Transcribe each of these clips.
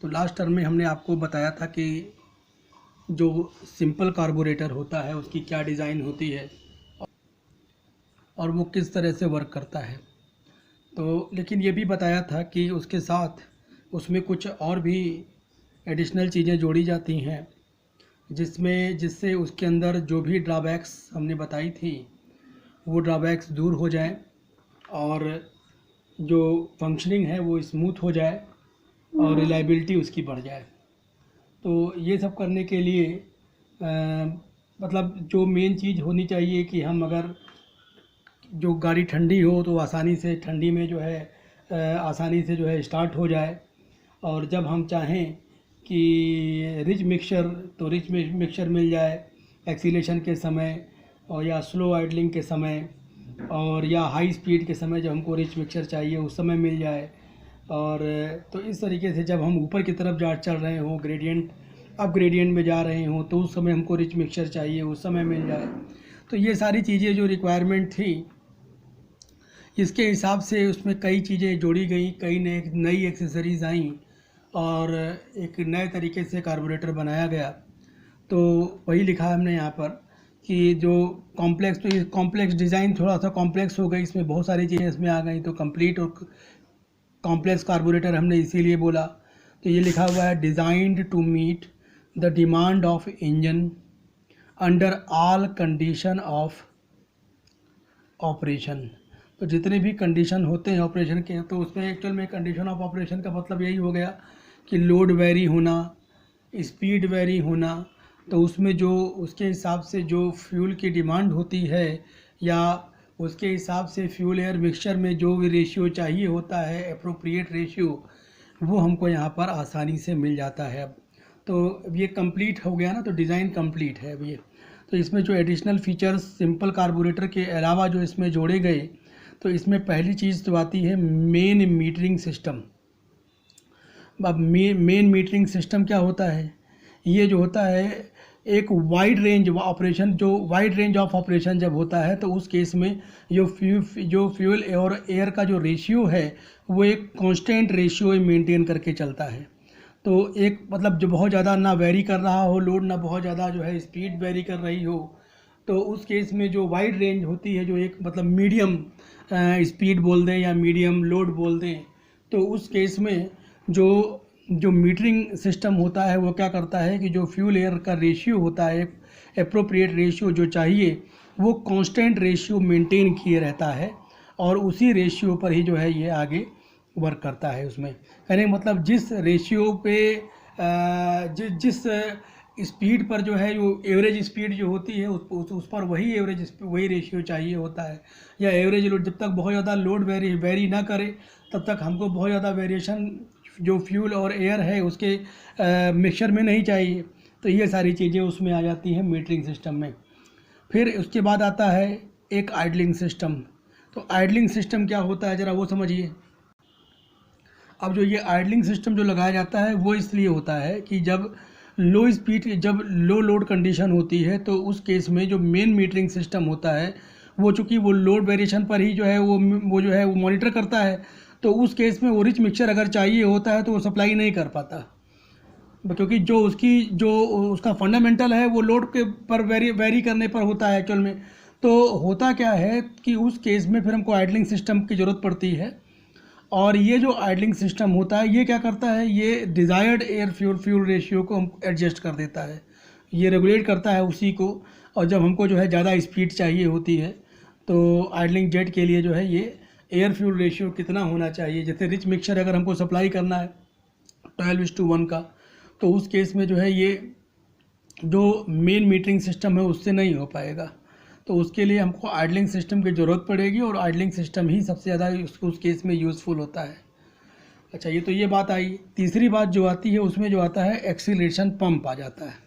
तो last term में हमने आपको बताया था कि जो सिंपल कार्बोरेटर होता है उसकी क्या डिज़ाइन होती है और वो किस तरह से वर्क करता है। तो लेकिन ये भी बताया था कि उसके साथ उसमें कुछ और भी एडिशनल चीज़ें जोड़ी जाती हैं जिससे उसके अंदर जो भी ड्रॉबैक्स हमने बताई थी वो ड्रॉबैक्स दूर हो जाएं और जो फंक्शनिंग है वो स्मूथ हो जाए और रिलायबिलिटी उसकी बढ़ जाए। तो ये सब करने के लिए मतलब जो मेन चीज़ होनी चाहिए कि हम अगर जो गाड़ी ठंडी हो तो आसानी से ठंडी में जो है आसानी से जो है स्टार्ट हो जाए, और जब हम चाहें कि रिच मिक्सचर तो रिच मिक्सचर मिल जाए एक्सीलेशन के समय, और या स्लो आइडलिंग के समय, और या हाई स्पीड के समय जब हमको रिच मिक्सचर चाहिए उस समय मिल जाए। और तो इस तरीके से जब हम ऊपर की तरफ चल रहे हों, अप ग्रेडियंट में जा रहे हों, तो उस समय हमको रिच मिक्सचर चाहिए उस समय मिल जाए। तो ये सारी चीज़ें जो रिक्वायरमेंट थी इसके हिसाब से उसमें कई चीज़ें जोड़ी गई, कई नई एक्सेसरीज़ आई और एक नए तरीके से कार्बोरेटर बनाया गया। तो वही लिखा है हमने यहाँ पर कि जो कॉम्प्लेक्स डिज़ाइन थोड़ा सा कॉम्प्लेक्स हो गई, इसमें बहुत सारी चीज़ें इसमें आ गई, तो कंप्लीट और कॉम्प्लेक्स कार्बोरेटर हमने इसीलिए बोला। तो ये लिखा हुआ है designed to meet the demand of engine under all condition of operation. तो जितने भी कंडीशन होते हैं ऑपरेशन के, तो उसमें एक्चुअल में कंडीशन ऑफ ऑपरेशन का मतलब यही हो गया कि लोड वेरी होना, स्पीड वेरी होना, तो उसमें जो उसके हिसाब से जो फ्यूल की डिमांड होती है या उसके हिसाब से फ्यूल एयर मिक्सचर में जो भी रेशियो चाहिए होता है एप्रोप्रिएट रेशियो, वो हमको यहाँ पर आसानी से मिल जाता है। अब तो ये कंप्लीट हो गया ना, तो डिज़ाइन कंप्लीट है अब ये। तो इसमें जो एडिशनल फीचर्स सिंपल कार्बोरेटर के अलावा जो इसमें जोड़े गए, तो इसमें पहली चीज़ तो आती है मेन मीटरिंग सिस्टम। अब मेन मीटरिंग सिस्टम क्या होता है? ये जो होता है एक वाइड रेंज ऑफ ऑपरेशन जब होता है, तो उस केस में जो फ्यूल और एयर का जो रेशियो है वो एक कांस्टेंट रेशियो मेंटेन करके चलता है। तो एक मतलब जो बहुत ज़्यादा ना वेरी कर रहा हो लोड, ना बहुत ज़्यादा जो है स्पीड वेरी कर रही हो, तो उस केस में जो वाइड रेंज होती है, जो एक मतलब मीडियम स्पीड बोल दें या मीडियम लोड बोल दें, तो उस केस में जो मीटरिंग सिस्टम होता है वो क्या करता है कि जो फ्यूल एयर का रेशियो होता है, एप्रोप्रिएट रेशियो जो चाहिए, वो कांस्टेंट रेशियो मेंटेन किए रहता है और उसी रेशियो पर ही जो है ये आगे वर्क करता है। उसमें कहने का मतलब जिस रेशियो पे जिस स्पीड पर जो है जो एवरेज स्पीड जो होती है उस पर वही रेशियो चाहिए होता है, या एवरेज लोड जब तक बहुत ज़्यादा लोड वेरी ना करे तब तक हमको बहुत ज़्यादा वेरिएशन जो फ्यूल और एयर है उसके मिक्सचर में नहीं चाहिए। तो ये सारी चीज़ें उसमें आ जाती हैं मीटरिंग सिस्टम में। फिर उसके बाद आता है एक आइडलिंग सिस्टम। तो आइडलिंग सिस्टम क्या होता है ज़रा वो समझिए। अब जो ये आइडलिंग सिस्टम जो लगाया जाता है वो इसलिए होता है कि जब लो लोड कंडीशन होती है, तो उस केस में जो मेन मीटरिंग सिस्टम होता है वो चूँकि वो लोड वेरिएशन पर ही जो है वो जो है वो मॉनिटर करता है, तो उस केस में वो रिच मिक्सचर अगर चाहिए होता है तो वो सप्लाई नहीं कर पाता, क्योंकि जो उसका फंडामेंटल है वो लोड के पर वेरी करने पर होता है एक्चुअल में। तो होता क्या है कि उस केस में फिर हमको आइडलिंग सिस्टम की ज़रूरत पड़ती है, और ये जो आइडलिंग सिस्टम होता है ये क्या करता है, ये डिज़ायर्ड एयर फ्यूल रेशियो को हम एडजस्ट कर देता है, ये रेगुलेट करता है उसी को। और जब हमको जो है ज़्यादा स्पीड चाहिए होती है तो आइडलिंग जेट के लिए जो है ये एयर फ्यूल रेशियो कितना होना चाहिए, जैसे रिच मिक्सचर अगर हमको सप्लाई करना है 12:1 का, तो उस केस में जो है ये जो मेन मीटरिंग सिस्टम है उससे नहीं हो पाएगा। तो उसके लिए हमको आइडलिंग सिस्टम की ज़रूरत पड़ेगी, और आइडलिंग सिस्टम ही सबसे ज़्यादा उस केस में यूज़फुल होता है। अच्छा, ये तो ये बात आई। तीसरी बात जो आती है उसमें जो आता है एक्सीलरेशन पंप आ जाता है।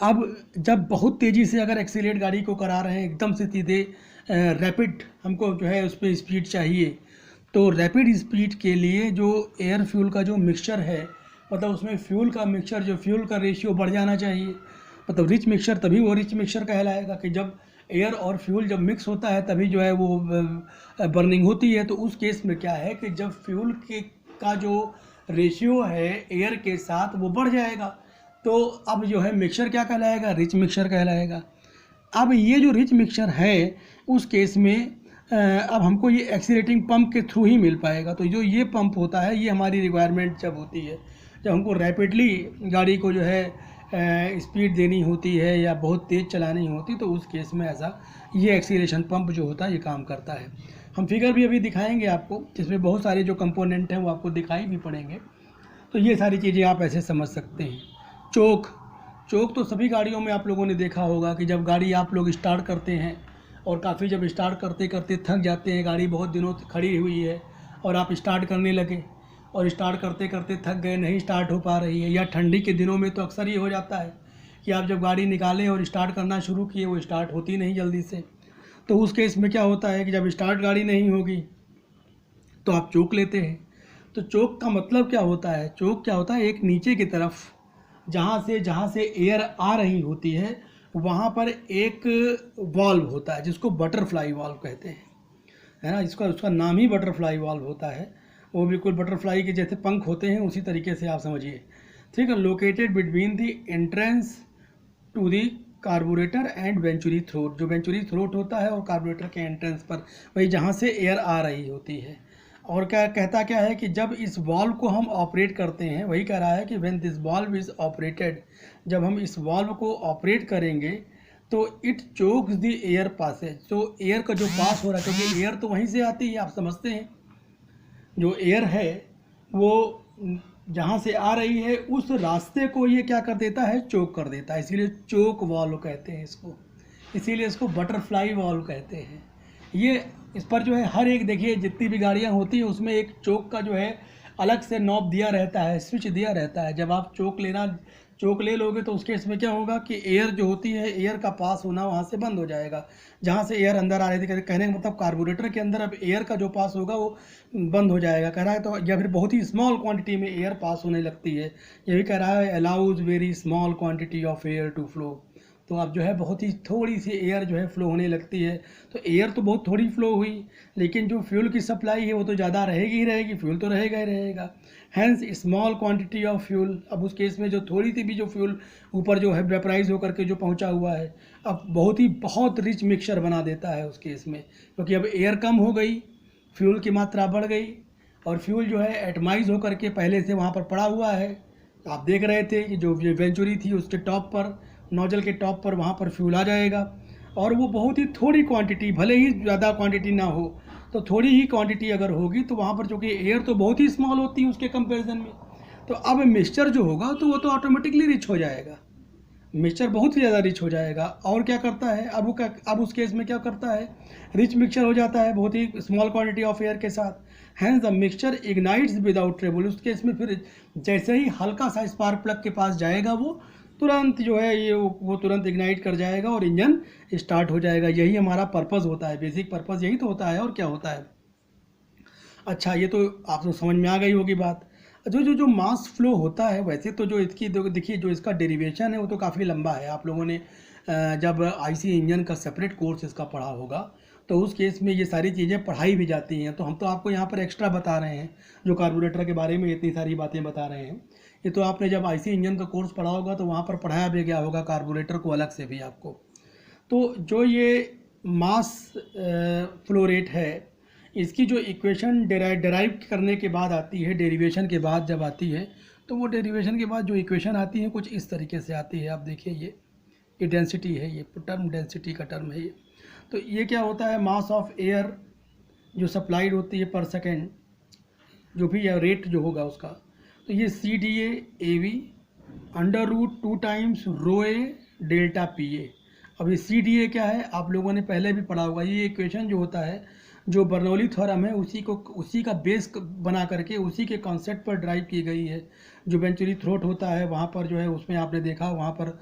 अब जब बहुत तेज़ी से अगर एक्सीलेट गाड़ी को करा रहे हैं, एकदम से सीधे रैपिड हमको जो है उस पर स्पीड चाहिए, तो रैपिड स्पीड के लिए जो एयर फ्यूल का जो मिक्सचर है, मतलब उसमें फ्यूल का रेशियो बढ़ जाना चाहिए। मतलब रिच मिक्सचर तभी वो रिच मिक्सचर कहलाएगा कि जब एयर और फ्यूल जब मिक्स होता है तभी जो है वो बर्निंग होती है। तो उस केस में क्या है कि जब फ्यूल का जो रेशियो है एयर के साथ वो बढ़ जाएगा। तो अब जो है मिक्सचर क्या कहलाएगा, रिच मिक्सचर कहलाएगा। अब ये जो रिच मिक्सचर है उस केस में अब हमको ये एक्सीलरेटिंग पंप के थ्रू ही मिल पाएगा। तो जो ये पंप होता है ये हमारी रिक्वायरमेंट जब होती है, जब हमको रैपिडली गाड़ी को जो है स्पीड देनी होती है या बहुत तेज़ चलानी होती, तो उस केस में ऐसा ये एक्सीलरेशन पंप जो होता है ये काम करता है। हम फिगर भी अभी दिखाएंगे आपको, जिसमें बहुत सारे जो कंपोनेंट हैं वो आपको दिखाई भी पड़ेंगे। तो ये सारी चीज़ें आप ऐसे समझ सकते हैं। चोक तो सभी गाड़ियों में आप लोगों ने देखा होगा कि जब गाड़ी आप लोग स्टार्ट करते हैं और काफ़ी जब स्टार्ट करते करते थक जाते हैं, गाड़ी बहुत दिनों से खड़ी हुई है और आप स्टार्ट करने लगे और स्टार्ट करते करते थक गए, नहीं स्टार्ट हो पा रही है, या ठंडी के दिनों में तो अक्सर ये हो जाता है कि आप जब गाड़ी निकालें और स्टार्ट करना शुरू किए वो स्टार्ट होती नहीं जल्दी से। तो उस केस में क्या होता है कि जब स्टार्ट गाड़ी नहीं होगी तो आप चोक लेते हैं। तो चोक का मतलब क्या होता है, चोक क्या होता है, एक नीचे की तरफ जहाँ से एयर आ रही होती है वहाँ पर एक वाल्व होता है जिसको बटरफ्लाई वाल्व कहते हैं, है ना। उसका नाम ही बटरफ्लाई वाल्व होता है। वो बिल्कुल बटरफ्लाई के जैसे पंख होते हैं उसी तरीके से आप समझिए, ठीक है। Located between the entrance to the carburettor and venturi throat, जो वेंचुरी थ्रोट होता है और कार्बोरेटर के एंट्रेंस पर, वही जहाँ से एयर आ रही होती है। और क्या है कि जब इस वाल्व को हम ऑपरेट करते हैं, वही कह रहा है कि when this valve is operated, जब हम इस वाल्व को ऑपरेट करेंगे तो it chokes the air passage. तो एयर का जो पास हो रहा है, क्योंकि एयर तो वहीं से आती है, आप समझते हैं, जो एयर है वो जहाँ से आ रही है उस रास्ते को ये क्या कर देता है, चोक कर देता है। इसीलिए चोक वाल्व कहते हैं इसको, इसीलिए इसको बटरफ्लाई वाल्व कहते हैं। ये इस पर जो है हर एक, देखिए जितनी भी गाड़ियाँ होती हैं उसमें एक चोक का जो है अलग से नॉब दिया रहता है, स्विच दिया रहता है। जब आप चोक ले लोगे तो उसके इसमें क्या होगा कि एयर जो होती है, एयर का पास होना वहाँ से बंद हो जाएगा। जहाँ से एयर अंदर आ रही थी, कहने का मतलब कार्बोरेटर के अंदर अब एयर का जो पास होगा वो बंद हो जाएगा, कह रहा है। तो या फिर बहुत ही स्मॉल क्वांटिटी में एयर पास होने लगती है, ये भी कह रहा है allows very small quantity of air to flow. तो अब जो है बहुत ही थोड़ी सी एयर जो है फ्लो होने लगती है। तो एयर तो बहुत थोड़ी फ्लो हुई, लेकिन जो फ्यूल की सप्लाई है वो तो ज़्यादा रहेगी ही रहेगी, फ्यूल तो रहेगा ही रहेगा। Hence small quantity of fuel, अब उस केस में जो थोड़ी सी भी जो फ्यूल ऊपर जो है वेपराइज होकर के जो पहुंचा हुआ है, अब बहुत रिच मिक्सचर बना देता है उस केस में, क्योंकि अब एयर कम हो गई, फ्यूल की मात्रा बढ़ गई और फ्यूल जो है एटमाइज होकर के पहले से वहाँ पर पड़ा हुआ है। आप देख रहे थे कि जो वेंचुरी थी उसके टॉप पर, नोजल के टॉप पर वहाँ पर फ्यूल आ जाएगा और वो बहुत ही थोड़ी क्वांटिटी, भले ही ज़्यादा क्वांटिटी ना हो तो थोड़ी ही क्वांटिटी अगर होगी तो वहाँ पर, चूँकि एयर तो बहुत ही स्मॉल होती है उसके कंपैरिजन में, तो अब मिक्सचर जो होगा तो वो तो ऑटोमेटिकली रिच हो जाएगा, मिक्सचर बहुत ही ज़्यादा रिच हो जाएगा। और क्या करता है अब उस केस में क्या करता है, रिच मिक्सचर हो जाता है बहुत ही स्मॉल क्वांटिटी ऑफ एयर के साथ। Hence the mixture ignites without trouble, उस केस में फिर जैसे ही हल्का सा स्पार्क प्लग के पास जाएगा वो तुरंत जो है ये वो तुरंत इग्नाइट कर जाएगा और इंजन स्टार्ट हो जाएगा। यही हमारा पर्पज़ होता है, बेसिक पर्पज़ यही तो होता है, और क्या होता है। अच्छा, ये तो आपको समझ में आ गई होगी बात। जो मास फ्लो होता है, वैसे तो जो इसकी देखिए जो इसका डेरिवेशन है वो तो काफ़ी लंबा है। आप लोगों ने जब आईसी इंजन का सेपरेट कोर्स इसका पढ़ा होगा तो उस केस में ये सारी चीज़ें पढ़ाई भी जाती हैं। तो हम तो आपको यहाँ पर एक्स्ट्रा बता रहे हैं, जो कार्बोरेटर के बारे में इतनी सारी बातें बता रहे हैं। ये तो आपने जब आईसी इंजन का कोर्स पढ़ा होगा तो वहाँ पर पढ़ाया भी गया होगा कार्बोरेटर को अलग से भी आपको। तो जो ये मास फ्लो रेट है, इसकी जो इक्वेशन डेराइव करने के बाद आती है, डेरिवेशन के बाद जब आती है, तो वो डेरिवेशन के बाद जो इक्वेशन आती है कुछ इस तरीके से आती है। आप देखिए ये डेंसिटी है, ये टर्म डेंसिटी का टर्म है ये। तो ये क्या होता है, मास ऑफ एयर जो सप्लाइड होती है पर सेकेंड, जो भी रेट जो होगा उसका, तो ये CdA/AV √2 times ρA delta PA। अब ये CdA क्या है, आप लोगों ने पहले भी पढ़ा होगा। ये इक्वेशन जो होता है, जो बर्नौली थ्योरम है उसी का बेस बना करके उसी के कॉन्सेप्ट पर ड्राइव की गई है। जो वेंचुरी थ्रोट होता है वहाँ पर जो है उसमें आपने देखा, वहाँ पर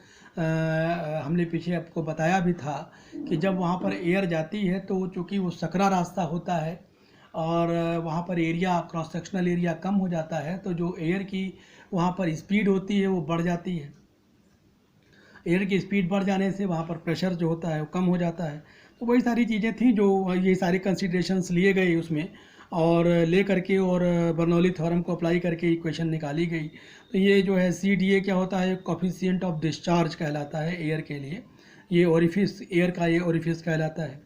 हमने पीछे आपको बताया भी था कि जब वहाँ पर एयर जाती है तो चूँकि वो सकरा रास्ता होता है और वहाँ पर एरिया, क्रॉस सेक्शनल एरिया कम हो जाता है, तो जो एयर की वहाँ पर स्पीड होती है वो बढ़ जाती है। एयर की स्पीड बढ़ जाने से वहाँ पर प्रेशर जो होता है वो कम हो जाता है। तो वही सारी चीज़ें थी जो ये सारे कंसिडरेशंस लिए गए उसमें। और ले करके और बर्नौली थ्योरम को अप्लाई करके इक्वेशन निकाली गई। तो ये जो है CDA क्या होता है, कोफिशिएंट ऑफ डिस्चार्ज कहलाता है एयर के लिए, ये ओरिफिस, एयर का ये ओरिफिस कहलाता है।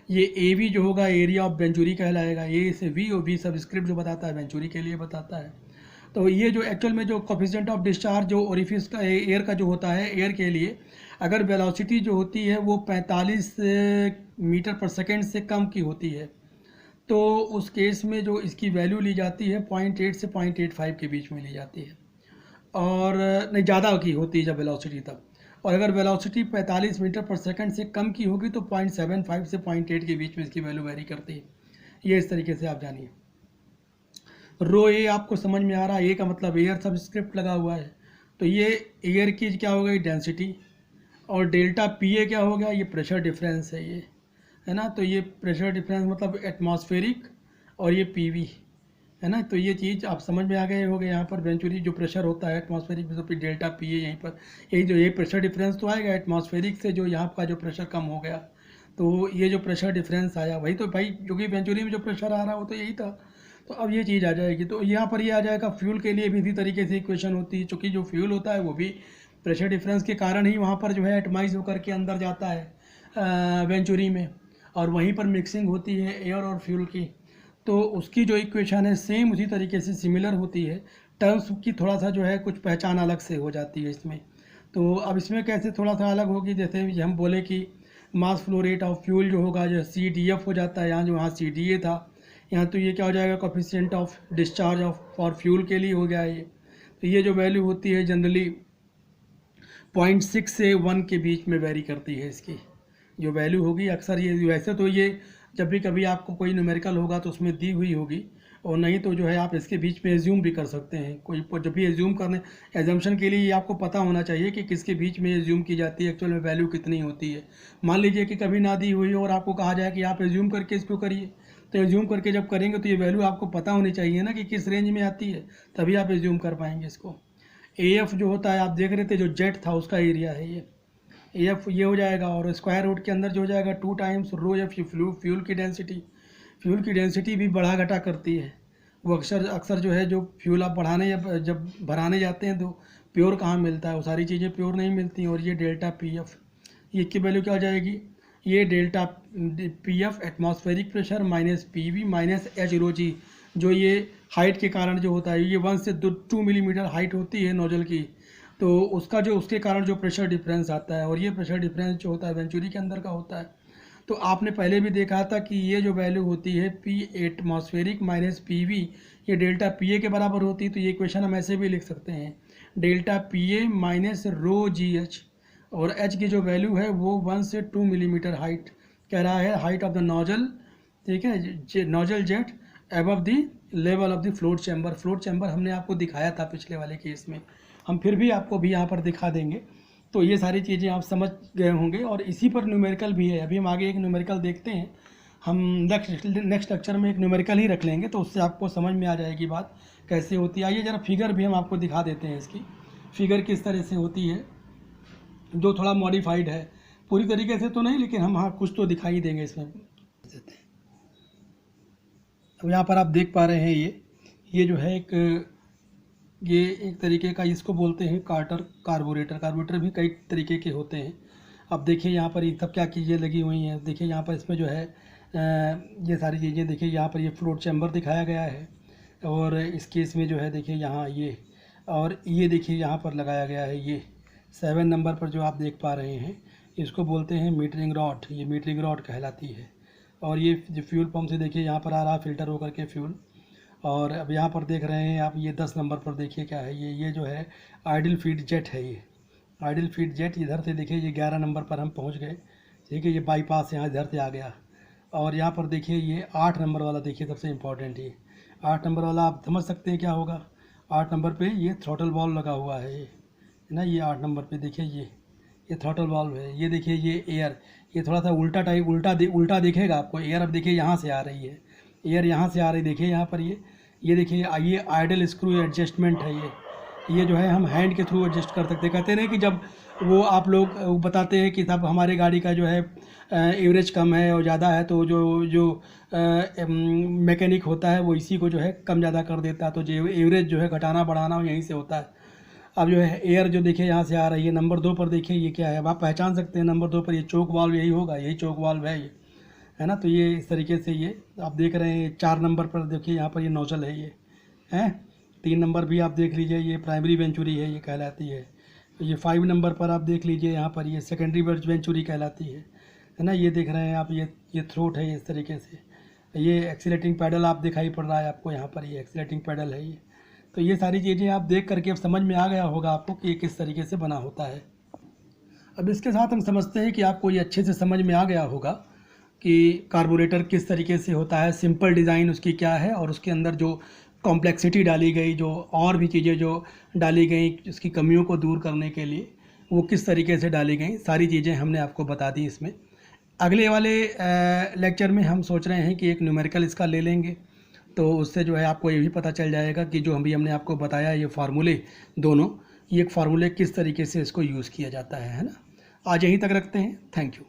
ये AV जो होगा एरिया ऑफ वेंचुरी कहलाएगा, ए से V और V सबस्क्रिप्ट जो बताता है वेंचुरी के लिए बताता है। तो ये जो एक्चुअल में जो कोफिशिएंट ऑफ डिस्चार्ज जो ओरिफिस का एयर का जो होता है एयर के लिए, अगर वेलोसिटी जो होती है वो 45 मीटर पर सेकेंड से कम की होती है तो उस केस में जो इसकी वैल्यू ली जाती है 0.8 से 0.85 के बीच में ली जाती है, और नहीं ज़्यादा की होती है जब वेलोसिटी तब। और अगर वेलोसिटी 45 मीटर पर सेकंड से कम की होगी तो 0.75 से 0.8 के बीच में इसकी वैल्यू वेरी करती है। ये इस तरीके से आप जानिए। रो ए आपको समझ में आ रहा है, ए का मतलब एयर सबस्क्रिप्ट लगा हुआ है, तो ये एयर की क्या हो गई डेंसिटी, और डेल्टा PA क्या हो गया, ये प्रेशर डिफरेंस है, ये है ना। तो ये प्रेशर डिफरेंस मतलब एटमॉस्फेरिक, और ये PV है ना। तो ये चीज़ आप समझ में आ गए होंगे। यहाँ पर वेंचुरी जो प्रेशर होता है एटमॉस्फेरिक में, तो फिर डेल्टा PA यहीं पर, यही जो ये प्रेशर डिफरेंस तो आएगा एटमॉस्फेरिक से, जो यहाँ का जो प्रेशर कम हो गया तो ये जो प्रेशर डिफरेंस आया वही तो भाई, जो कि वेंचुरी में जो प्रेशर आ रहा वो तो यही था। तो अब ये चीज़ आ जाएगी, तो यहाँ पर ये आ जाएगा। फ्यूल के लिए भी इसी तरीके से इक्वेशन होती है, चूँकि जो फ्यूल होता है वो भी प्रेशर डिफरेंस के कारण ही वहाँ पर जो है एटमाइज होकर के अंदर जाता है वेंचुरी में, और वहीं पर मिक्सिंग होती है एयर और फ्यूल की। तो उसकी जो इक्वेशन है सेम उसी तरीके से सिमिलर होती है, टर्म्स की थोड़ा सा जो है कुछ पहचान अलग से हो जाती है इसमें। तो अब इसमें कैसे थोड़ा सा अलग होगी, जैसे हम बोले कि mass flow rate of fuel जो होगा जो CDF हो जाता है, यहाँ जो यहाँ CDA था, यहाँ तो ये क्या हो जाएगा coefficient of discharge of for fuel के लिए हो गया ये। तो ये जो वैल्यू होती है जनरली 0.6 से 1 के बीच में वेरी करती है इसकी जो वैल्यू होगी अक्सर। ये वैसे तो ये जब भी कभी आपको कोई न्यूमेरिकल होगा तो उसमें दी हुई होगी, और नहीं तो जो है आप इसके बीच में एज्यूम भी कर सकते हैं। कोई जब भी एज्यूम करने, एजम्पशन के लिए ये आपको पता होना चाहिए कि किसके बीच में एज्यूम की जाती है, एक्चुअल में वैल्यू कितनी होती है। मान लीजिए कि कभी ना दी हुई और आपको कहा जाए कि आप एज्यूम करके इसको करिए, तो एज्यूम करके जब करेंगे तो ये वैल्यू आपको पता होनी चाहिए ना कि किस रेंज में आती है, तभी आप एज्यूम कर पाएंगे इसको। AF जो होता है आप देख रहे थे जो जेट था उसका एरिया है ये, AF ये हो जाएगा, और स्क्वायर रूट के अंदर जो हो जाएगा 2 टाइम्स रो एफ फ्यूल की डेंसिटी। फ्यूल की डेंसिटी भी बढ़ा घटा करती है, वो अक्सर जो है जो फ्यूल आप बढ़ाने या जब भराने जाते हैं तो प्योर कहाँ मिलता है, वो सारी चीज़ें प्योर नहीं मिलती हैं। और ये डेल्टा PF, ये की वैल्यू क्या हो जाएगी, ये delta PF atmospheric pressure minus PV minus H रो G, जो ये हाइट के कारण जो होता है, ये 1 से 2 मिलीमीटर हाइट होती है नोजल की, तो उसका जो उसके कारण जो प्रेशर डिफरेंस आता है, और ये प्रेशर डिफरेंस जो होता है वेंचुरी के अंदर का होता है। तो आपने पहले भी देखा था कि ये जो वैल्यू होती है P एटमॉस्फेरिक माइनस PV, ये डेल्टा PA के बराबर होती है। तो ये इक्वेशन हम ऐसे भी लिख सकते हैं, delta PA minus rho GH, और H की जो वैल्यू है वो 1 से 2 मिलीमीटर हाइट कह रहा है, हाइट ऑफ द नोजल, ठीक है, nozzle jet above the level of the float chamber. Float chamber हमने आपको दिखाया था पिछले वाले केस में, हम फिर भी आपको भी यहाँ पर दिखा देंगे। तो ये सारी चीज़ें आप समझ गए होंगे, और इसी पर न्यूमेरिकल भी है। अभी हम आगे एक न्यूमेरिकल देखते हैं, हम नेक्स्ट लेक्चर में एक न्यूमेरिकल ही रख लेंगे, तो उससे आपको समझ में आ जाएगी बात कैसे होती है। आइए ज़रा फिगर भी हम आपको दिखा देते हैं, इसकी फिगर किस तरह से होती है, जो थोड़ा मॉडिफाइड है, पूरी तरीके से तो नहीं, लेकिन हम हाँ कुछ तो दिखाई देंगे इसमें। अब यहाँ पर आप देख पा रहे हैं ये जो है ये एक तरीके का इसको बोलते हैं कार्बोरेटर। कार्बोरेटर भी कई तरीके के होते हैं। अब देखिए यहाँ पर ये सब क्या चीज़ें लगी हुई हैं, देखिए यहाँ पर इसमें जो है ये सारी चीज़ें, देखिए यहाँ पर ये फ्लोट चैम्बर दिखाया गया है, और इस केस में जो है देखिए यहाँ ये, और ये देखिए यहाँ पर लगाया गया है, ये 7 नंबर पर जो आप देख पा रहे हैं इसको बोलते हैं मीटरिंग रॉड, ये मीटरिंग रॉड कहलाती है। और ये जो फ्यूल पंप से देखिए यहाँ पर आ रहा फिल्टर होकर के फ्यूल, और अब यहाँ पर देख रहे हैं आप ये 10 नंबर पर देखिए क्या है, ये जो है आइडल फीड जेट है, ये आइडल फीड जेट। इधर से देखिए ये 11 नंबर पर हम पहुँच गए, ठीक है, ये बाईपास यहाँ इधर से आ गया। और यहाँ पर देखिए ये 8 नंबर वाला देखिए सबसे इम्पोर्टेंट, ये 8 नंबर वाला आप समझ सकते हैं क्या होगा। 8 नंबर पे ये थ्रॉटल वाल्व लगा हुआ है, ये है ना, ये 8 नंबर पे देखिए ये थ्रॉटल वाल्व है। ये देखिए ये एयर, ये थोड़ा सा उल्टा टाइप उल्टा दिखेगा आपको एयर। अब देखिए यहाँ से आ रही है एयर, यहाँ से आ रही, देखिए यहाँ पर ये देखिए ये आइडल स्क्रू एडजस्टमेंट है, ये जो है हम हैंड के थ्रू एडजस्ट कर सकते हैं। कहते नहीं कि जब वो आप लोग बताते हैं कि साहब हमारे गाड़ी का जो है एवरेज कम है और ज़्यादा है, तो जो मैकेनिक होता है वो इसी को जो है कम ज़्यादा कर देता है। तो जो एवरेज जो है घटाना बढ़ाना यहीं से होता है। अब जो है एयर जो देखिए यहाँ से आ रही है, नंबर 2 पर देखिए ये क्या है, अब आप पहचान सकते हैं नंबर 2 पर ये चोक वाल्व यही होगा, यही चोक वाल्व है ये, है ना। तो ये इस तरीके से ये आप देख रहे हैं। 4 नंबर पर देखिए यहाँ पर ये नोजल है ये, है। 3 नंबर भी आप देख लीजिए, ये प्राइमरी वेंचुरी है, ये कहलाती है। ये 5 नंबर पर आप देख लीजिए, यहाँ पर ये सेकेंडरी वेंचुरी कहलाती है ना। ये देख रहे हैं आप, ये थ्रोट है इस तरीके से। ये एक्सीलेटिंग पैडल आप दिखाई पड़ रहा है आपको यहाँ पर, ये एक्सीलेटिंग पैडल है ये। तो ये सारी चीज़ें आप देख करके अब समझ में आ गया होगा आपको कि ये किस तरीके से बना होता है। अब इसके साथ हम समझते हैं कि आपको ये अच्छे से समझ में आ गया होगा कि कार्बोरेटर किस तरीके से होता है, सिंपल डिज़ाइन उसकी क्या है, और उसके अंदर जो कॉम्प्लेक्सिटी डाली गई, जो और भी चीज़ें जो डाली गई उसकी कमियों को दूर करने के लिए, वो किस तरीके से डाली गई, सारी चीज़ें हमने आपको बता दी इसमें। अगले वाले लेक्चर में हम सोच रहे हैं कि एक न्यूमेरिकल इसका ले लेंगे, तो उससे जो है आपको ये भी पता चल जाएगा कि जो हमने आपको बताया ये फार्मूले दोनों, ये एक फार्मूले किस तरीके से इसको यूज़ किया जाता है ना। आज यहीं तक रखते हैं। Thank you.